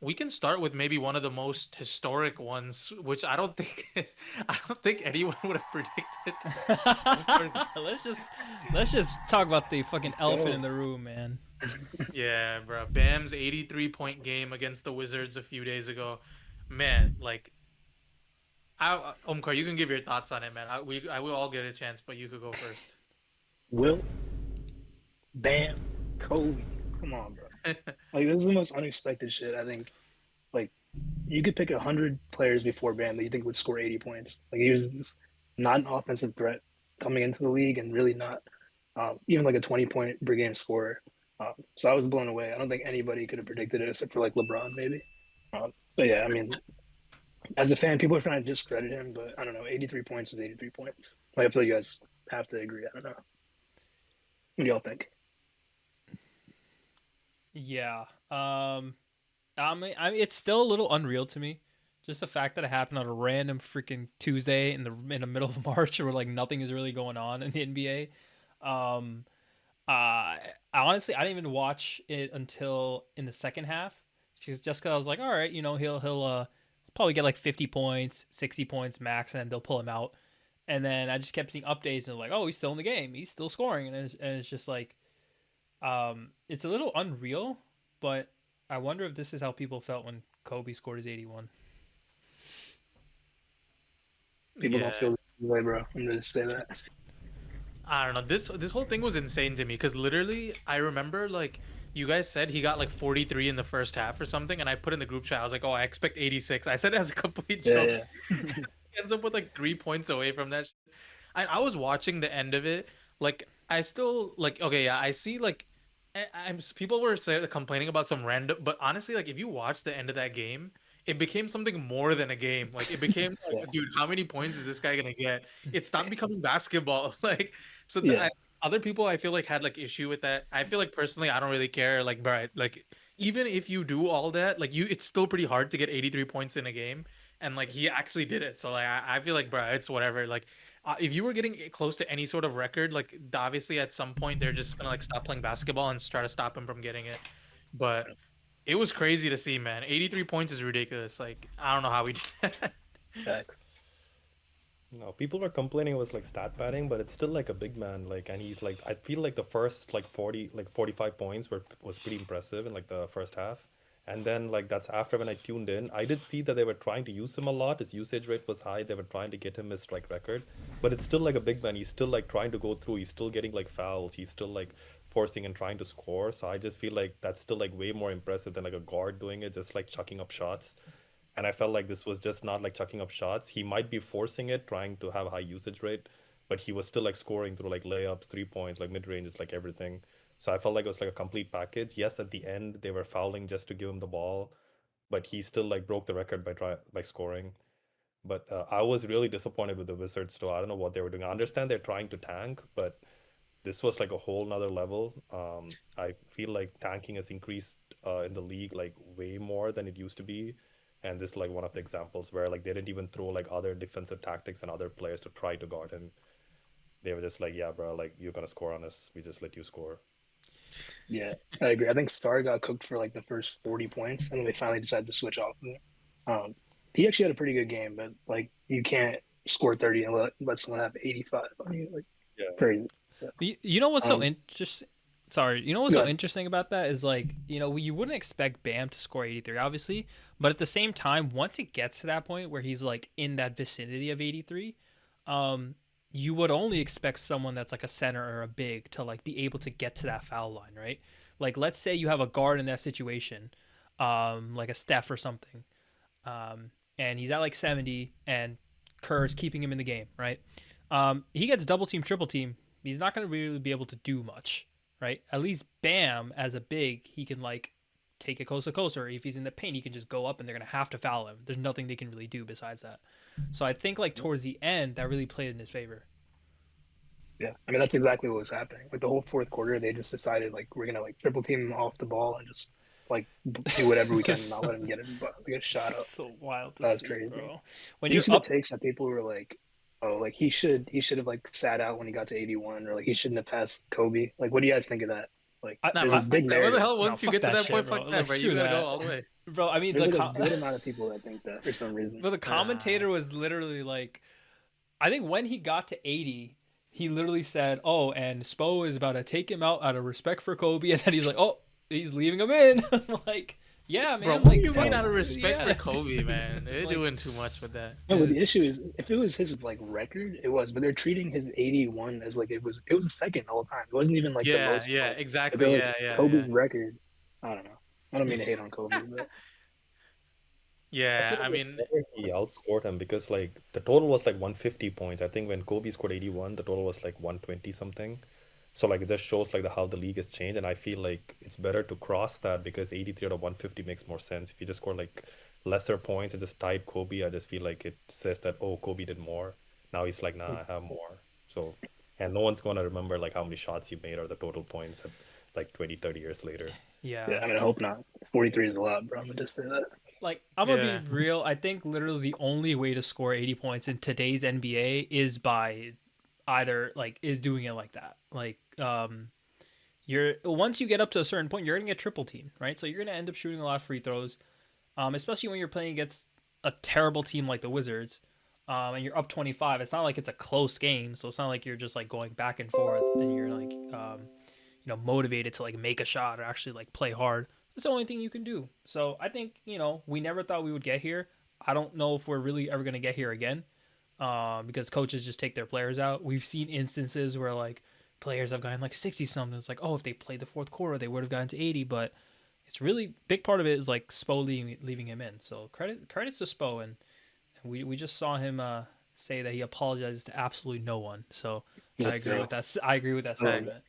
we can start with maybe one of the most historic ones, which I don't think I don't think anyone would have predicted. Bam scores- let's just let's just talk about the fucking Let's elephant in go. the room, man. Yeah, bro. Bam's 83-point game against the Wizards a few days ago. Man, like Omkar, you can give your thoughts on it, man. I will all get a chance, but you could go first. Will, Bam, Kobe. Come on, bro. Like this is the most unexpected shit. I think. Like you could pick 100 players before Bam that you think would score 80 points. Like he was not an offensive threat coming into the league, and really not even like a 20 point per game scorer. So I was blown away. I don't think anybody could have predicted it except for like LeBron maybe. But yeah, I mean, as a fan, people are trying to discredit him, but I don't know. 83 points is 83 points. Like I feel like you guys have to agree. I don't know. What do y'all think? Yeah. I mean, it's still a little unreal to me. Just the fact that it happened on a random freaking Tuesday in the middle of March, where like nothing is really going on in the NBA. Um, honestly, I didn't even watch it until in the second half. Just because I was like, all right, he'll probably get like 50 points, 60 points max, and then they'll pull him out. And then I just kept seeing updates and like, oh, he's still in the game, he's still scoring, and it's just like, it's a little unreal, but I wonder if this is how people felt when Kobe scored his 81. People don't Yeah. feel the way, bro. I'm gonna just say that. I don't know. This whole thing was insane to me because literally I remember like you guys said he got like 43 in the first half or something, and I put in the group chat. I was like, "Oh, I expect 86." I said it as a complete Yeah, joke. yeah, He ends up with like 3 points away from that. I was watching the end of it. Like I still like okay, yeah, I see like people were complaining about some random, but honestly, like if you watch the end of that game, it became something more than a game. Like it became yeah, like, dude, how many points is this guy gonna get? It stopped becoming basketball. Like so, yeah. other people I feel like had like issue with that. I feel like personally, I don't really care. Like, bro, like even if you do all that, like it's still pretty hard to get 83 points in a game, and like he actually did it. So like I feel like, bro, it's whatever. Like if you were getting close to any sort of record, like obviously at some point they're just gonna like stop playing basketball and try to stop him from getting it. But it was crazy to see, man. 83 points is ridiculous. Like I don't know how we did that. Facts. No, people are complaining it was like stat padding, but it's still like a big man. Like, and he's like, I feel like the first like 40, like 45 points was pretty impressive in like the first half. And then like that's after when I tuned in, I did see that they were trying to use him a lot. His usage rate was high. They were trying to get him his strike record, but it's still like a big man. He's still like trying to go through. He's still getting like fouls. He's still like forcing and trying to score. So I just feel like that's still like way more impressive than like a guard doing it, just like chucking up shots. And I felt like this was just not like chucking up shots. He might be forcing it, trying to have a high usage rate, but he was still like scoring through like layups, 3 points, like mid ranges, like everything. So I felt like it was like a complete package. Yes, at the end they were fouling just to give him the ball, but he still like broke the record by scoring. But I was really disappointed with the Wizards. So I don't know what they were doing. I understand they're trying to tank, but this was like a whole nother level. I feel like tanking has increased in the league like way more than it used to be. And this is like one of the examples where like they didn't even throw like other defensive tactics and other players to try to guard him. They were just like, yeah, bro, like you're gonna score on us. We just let you score. Yeah, I agree. I think Star got cooked for like the first 40 points, and then they finally decided to switch off of it. He actually had a pretty good game, but like you can't score 30 and let someone have 85 on you. Like Yeah. crazy. Yeah. You know what's so Um, interesting? Sorry, you know what's go so ahead. interesting about that is like, you wouldn't expect Bam to score 83, obviously, but at the same time, once it gets to that point where he's like in that vicinity of 83, um, you would only expect someone that's like a center or a big to like be able to get to that foul line, right? Like, let's say you have a guard in that situation, like a Steph or something, and he's at like 70, and Kerr's keeping him in the game, right? He gets double team, triple team. He's not going to really be able to do much, right? At least Bam, as a big, he can like take it coast to coast, or if he's in the paint, he can just go up and they're going to have to foul him. There's nothing they can really do besides that. So I think like towards the end, that really played in his favor. Yeah, I mean that's exactly what was happening. Like the whole fourth quarter, they just decided like we're gonna like triple team him off the ball and just like do whatever we can and not let him get it, but get shot up. So wild to That was see, crazy. bro. When Did you you're see the up, takes that people were like, "Oh, like he should have like sat out when he got to 81, or like he shouldn't have passed Kobe." Like, what do you guys think of that? Like I, Nah, there's bro, a I fuck big that. What the narrative. hell? no, Once you fuck get to that that shit, point, bro. fuck that, Like bro. You screw gotta go that, all the way. bro. I mean There's like a good amount of people that think that for some reason. but the Uh, commentator was literally like, I think when he got to 80, he literally said, "Oh, and Spo is about to take him out of respect for Kobe," and then he's like, "Oh, he's leaving him in." I'm like, yeah, bro, man, what do like, you mean No, out fuck, of respect for yeah, Kobe, man? They're like, doing too much with that. no, but the yes, issue is if it was his like record, it was, but they're treating his 81 as like it was a second the whole time. It wasn't even like the Yeah, most yeah, points. But they're exactly. like Yeah, yeah, Kobe's yeah. record. I don't know. I don't mean to hate on Kobe, but I Yeah, feel I like it's mean, better he outscored him because like the total was like 150 points. I think when Kobe scored 81, the total was like 120 something. So like it just shows like how the league has changed, and I feel like it's better to cross that because 83 out of 150 makes more sense. If you just score like lesser points and just tied Kobe, I just feel like it says that oh Kobe did more. Now he's like nah, I have more. So and no one's gonna remember like how many shots you made or the total points at like 20, 30 years later. yeah, yeah. I mean, I hope not. 43 is a lot, bro. I'm gonna just say that. Like, I'm gonna be yeah, real. I think literally the only way to score 80 points in today's NBA is by either like is doing it like that. Like, you're once you get up to a certain point, you're gonna get triple teamed, right? So you're gonna end up shooting a lot of free throws, especially when you're playing against a terrible team like the Wizards, and you're up 25. It's not like it's a close game, so it's not like you're just like going back and forth and you're like, motivated to like make a shot or actually like play hard. It's the only thing you can do. So I think we never thought we would get here. I don't know if we're really ever gonna get here again, because coaches just take their players out. We've seen instances where like players have gotten like 60 something. It's like, oh, if they played the fourth quarter, they would have gotten to 80. But it's really big part of it is like Spo leaving him in. So credits to Spo, and we just saw him say that he apologizes to absolutely no one. So I That's agree true. with that. I agree with that I like sentiment.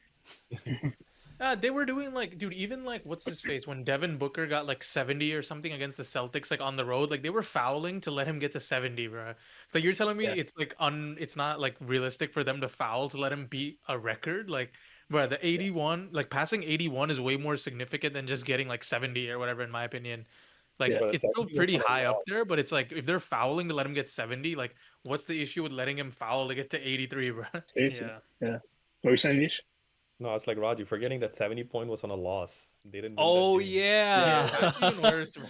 they were doing like, dude, even like what's his face when Devin Booker got like 70 or something against the Celtics, like on the road, like they were fouling to let him get to 70, bro. So you're telling me Yeah. it's not like realistic for them to foul to let him beat a record, like, bro, the 81, like passing 81 is way more significant than just getting like 70 or whatever, in my opinion. Like Yeah. But the it's still 70 was pretty on a high up loss. there, but it's like if they're fouling to let him get 70, like what's the issue with letting him foul to get to 83, bro? Seriously. Yeah. Yeah. What were you saying, Nish? No, it's like Raj, you're forgetting that 70 point was on a loss. They didn't win that Oh game. Yeah, yeah. that's even worse, bro.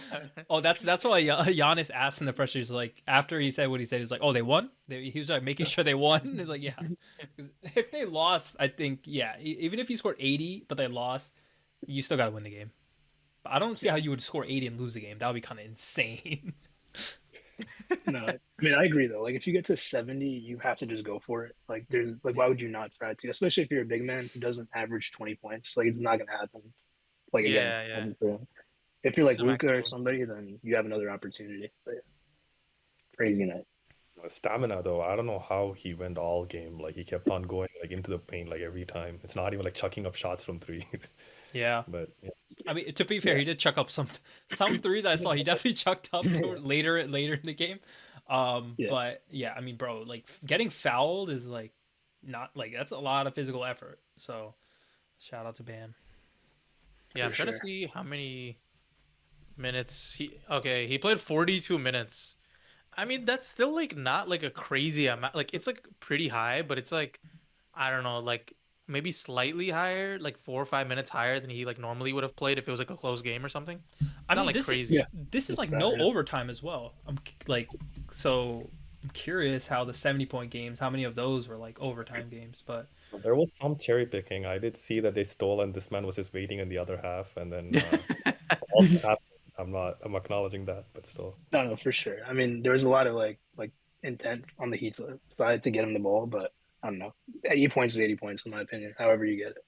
Oh, that's why Giannis asked in the press. He's like, after he said what he said, he's like, "Oh, they won." He was like making sure they won. He's like, "Yeah." 'Cause if they lost, I think yeah. Even if you scored 80, but they lost, you still got to win the game. But I don't see how you would score 80 and lose the game. That would be kind of insane. No, I mean I agree though. Like if you get to 70, you have to just go for it. Like there's like why would you not try to? Especially if you're a big man who doesn't average 20 points. Like it's not gonna happen. Like again, Yeah, yeah. if you're like Some Luca or actual. somebody, then you have another opportunity. But yeah, crazy night. Stamina though, I don't know how he went all game. Like he kept on going like into the paint like every time. It's not even like chucking up shots from three. Yeah. But yeah. I mean, to be fair, Yeah. he did chuck up some threes. I saw he definitely chucked up later in the game. Yeah. But yeah, I mean, bro, like getting fouled is like not like that's a lot of physical effort. So shout out to Bam. Yeah, I'm For trying to sure. see how many minutes he played 42 minutes. I mean, that's still like not like a crazy amount. Like it's like pretty high, but it's like I don't know, like maybe slightly higher, like 4 or 5 minutes higher than he like normally would have played if it was like a close game or something. I Not mean, like this is crazy. Yeah. this is Just like about, no yeah. overtime as well. Like so I'm curious how the 70-point games, how many of those were like overtime games, but There was some cherry picking. I did see that they stole and this man was just waiting in the other half and then all that happened. I'm acknowledging that, but still. No, no, for sure. I mean, there was a lot of like intent on the Heat side to get him the ball, but I don't know. 80 points is 80 points in my opinion. However you get it.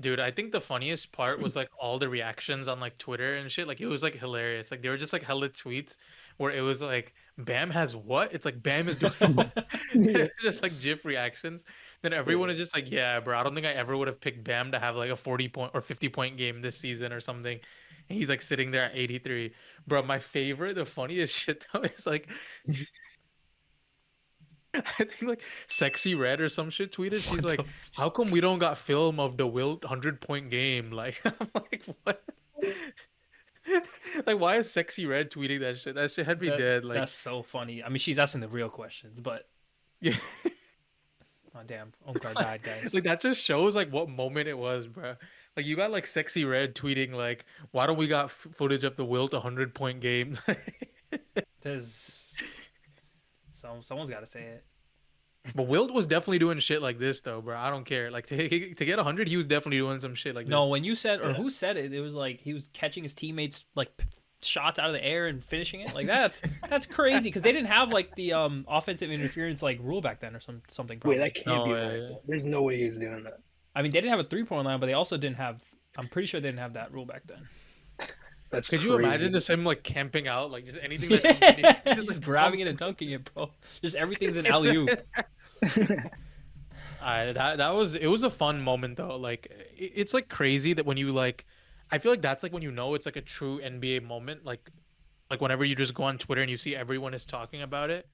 Dude, I think the funniest part was like all the reactions on like Twitter and shit. Like it was like hilarious. Like they were just like hella tweets where it was like Bam has what? It's like Bam is doing what? Yeah. Just like GIF reactions. Then everyone is just like, yeah, bro. I don't think I ever would have picked Bam to have like a 40 point or 50 point game this season or something. And he's like sitting there at 83. Bro, my favorite, the funniest shit though is like I think like Sexy Red or some shit tweeted. She's what the like, "How come we don't got film of the Wilt 100 point game?" Like, I'm like, what? Like, why is Sexy Red tweeting that shit? That shit had me dead. Like, that's so funny. I mean, she's asking the real questions, but yeah, oh damn, Omkar died, guys. like that just shows like what moment it was, bro. Like you got like Sexy Red tweeting like, "Why don't we got footage of the Wilt 100-point game?" There's someone's got to say it. But Wilt was definitely doing shit like this though, bro. I don't care. Like to get 100, he was definitely doing some shit like No, this. when you said or Yeah. who said it, it was like he was catching his teammates like shots out of the air and finishing it. Like that's crazy because they didn't have like the offensive interference like rule back then or something Wait, probably. that can't No, be yeah, right. yeah. Bro. There's no way he was doing that. I mean, they didn't have a 3-point line, but they also didn't have. I'm pretty sure they didn't have that rule back then. That's Could you crazy. imagine just him like camping out, like just anything that comes in, he Just like, grabbing it and dunking it, bro. Just everything's an alley oop. That was it was a fun moment though. Like it's like crazy that when you like, I feel like that's like when you know it's like a true NBA moment. Like whenever you just go on Twitter and you see everyone is talking about it.